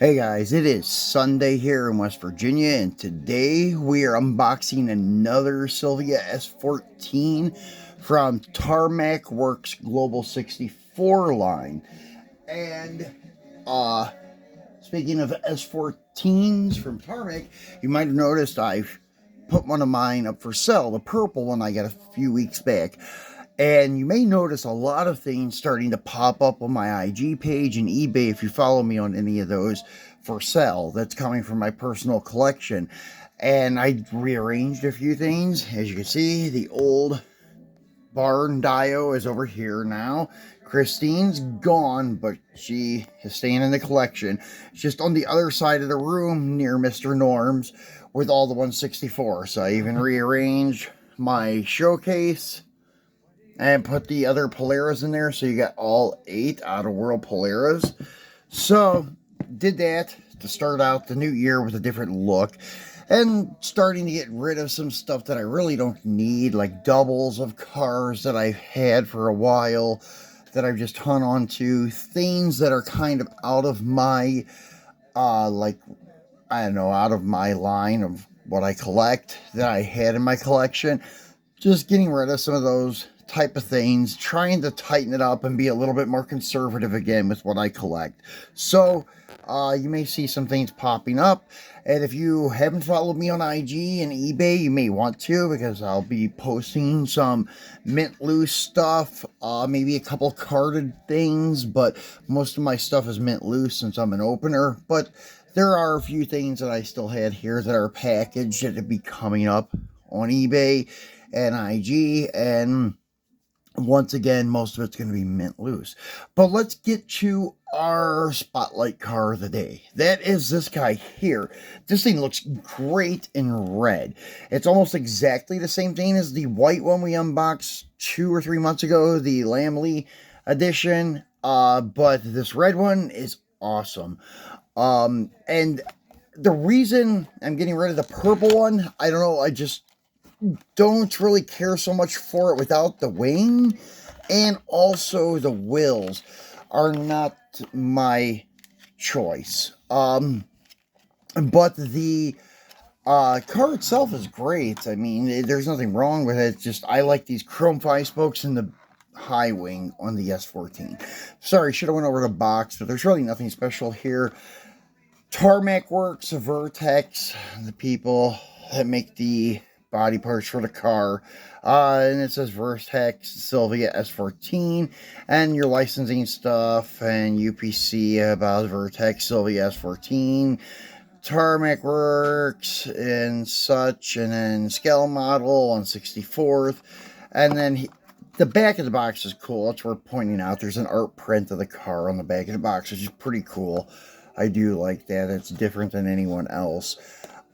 Hey guys, it is Sunday here in West Virginia, and today we are unboxing another Silvia S14 from Tarmac Works Global64 line. And speaking of S14s from Tarmac, you might have noticed I've put one of mine up for sale, the purple one I got a few weeks back. And you may notice a lot of things starting to pop up on my IG page and eBay if you follow me on any of those for sale. That's coming from my personal collection. And I rearranged a few things. As you can see, the old barn dio is over here now. Christine's gone, but she is staying in the collection. It's just on the other side of the room near Mr. Norm's with all the 164. So I even rearranged my showcase and put the other Polaras in there, so you got all 8 out-of-world Polaras. So, did that to start out the new year with a different look, and starting to get rid of some stuff that I really don't need, like doubles of cars that I've had for a while, that I've just hung on to, things that are kind of out of my, out of my line of what I collect, that I had in my collection. Just getting rid of some of those type of things, trying to tighten it up and be a little bit more conservative again with what I collect. So you may see some things popping up, and if you haven't followed me on IG and eBay, you may want to, because I'll be posting some mint loose stuff, maybe a couple carded things, but most of my stuff is mint loose since I'm an opener. But there are a few things that I still had here that are packaged that will be coming up on eBay and IG, and once again, most of it's going to be mint loose. But let's get to our spotlight car of the day. That is this guy here. This thing looks great in red. It's almost exactly the same thing as the white one we unboxed 2 or 3 months ago, the Lamley edition. But this red one is awesome. And the reason I'm getting rid of the purple one, I don't know, I just don't really care so much for it without the wing, and also the wheels are not my choice. But the car itself is great. I mean, there's nothing wrong with it. It's just I like these chrome 5 spokes and the high wing on the S14. Sorry, should have went over the box, but there's really nothing special here. Tarmac Works, Vertex, the people that make the body parts for the car, and it says Vertex Silvia S14, and your licensing stuff and UPC about Vertex Silvia S14, Tarmac Works and such, and then scale model on 64th, and then the back of the box is cool. That's worth pointing out. There's an art print of the car on the back of the box, which is pretty cool. I do like that. It's different than anyone else.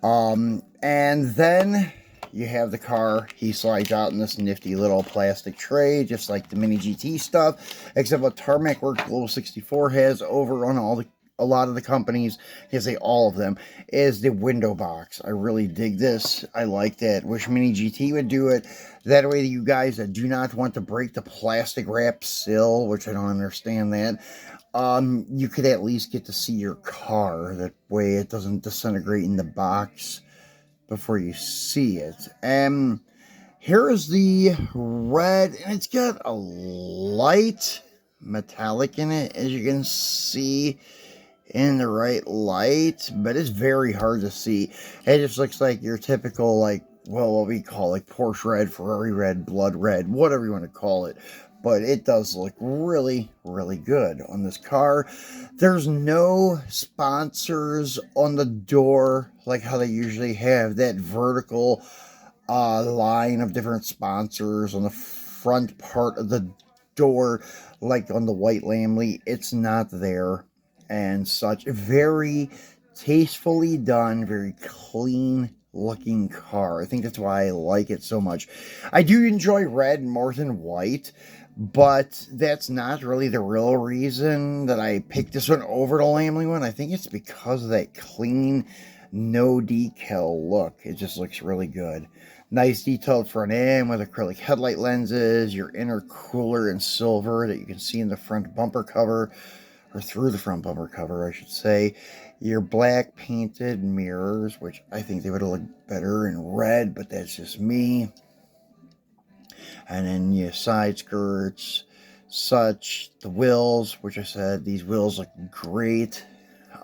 And then you have the car. He slides out in this nifty little plastic tray, just like the Mini GT stuff, except what Tarmac Works Global64 has over on a lot of the companies, I say all of them, is the window box. I really dig this. I like that. Wish Mini GT would do it. That way you guys that do not want to break the plastic wrap sill, which I don't understand that, you could at least get to see your car. That way it doesn't disintegrate in the box before you see it. Here is the red, and it's got a light metallic in it, as you can see in the right light, but it's very hard to see. It just looks like your typical, like, well, what we call like Porsche red, Ferrari red, blood red, whatever you want to call it. But it does look really, really good on this car. There's no sponsors on the door like how they usually have that vertical line of different sponsors on the front part of the door, like on the white Lamley. It's not there and such. Very tastefully done, very clean looking car. I think that's why I like it so much. I do enjoy red more than white, but that's not really the real reason that I picked this one over the Lamley one. I think it's because of that clean, no decal look. It just looks really good. Nice detailed front end with acrylic headlight lenses, your intercooler in silver that you can see in the front bumper cover or through the front bumper cover, I should say. Your black painted mirrors, which I think they would look better in red, but that's just me. And then your side skirts, such, the wheels, which I said, these wheels look great.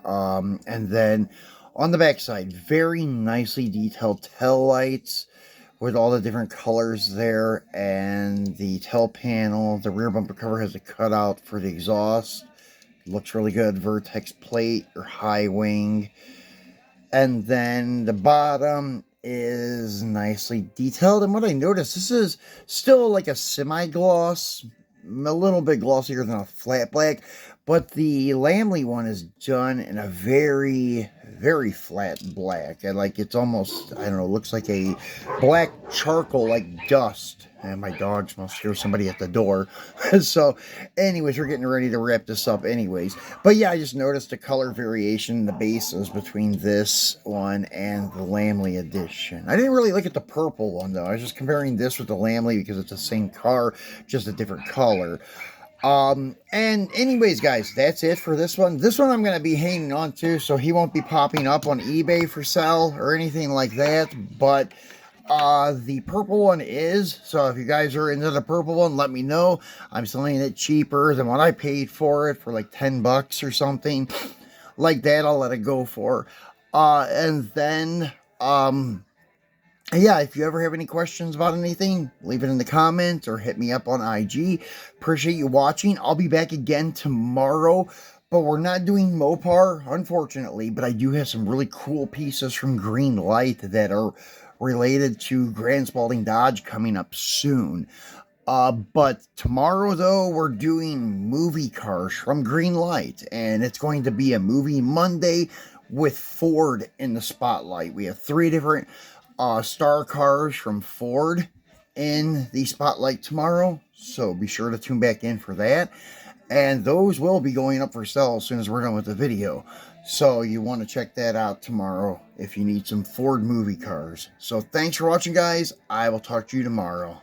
And then on the back side, very nicely detailed tail lights with all the different colors there, and the tail panel, the rear bumper cover has a cutout for the exhaust. Looks really good. Vertex plate or high wing. And then the bottom is nicely detailed. And what I noticed, this is still like a semi-gloss, a little bit glossier than a flat black, but the Lamley one is done in a very, very flat black. And like it's almost, I don't know, looks like a black charcoal, like dust. And my dogs must hear somebody at the door. So, anyways, we're getting ready to wrap this up anyways. But yeah, I just noticed the color variation in the bases between this one and the Lamley edition. I didn't really look at the purple one, though. I was just comparing this with the Lamley because it's the same car, just a different color. And anyways, guys, that's it for this one. This one I'm going to be hanging on to, so he won't be popping up on eBay for sale or anything like that. But the purple one is, so if you guys are into the purple one, let me know. I'm selling it cheaper than what I paid for it, for like 10 bucks or something like that. I'll let it go for. And then, yeah, if you ever have any questions about anything, leave it in the comments or hit me up on IG. Appreciate you watching. I'll be back again tomorrow, but we're not doing Mopar, unfortunately, but I do have some really cool pieces from Green Light that are related to Grand Spalding Dodge coming up soon. But tomorrow, though, we're doing movie cars from Green Light, and it's going to be a movie Monday with Ford in the spotlight. We have 3 different star cars from Ford in the spotlight tomorrow, so be sure to tune back in for that. And those will be going up for sale as soon as we're done with the video. So you want to check that out tomorrow if you need some Ford movie cars. So thanks for watching, guys. I will talk to you tomorrow.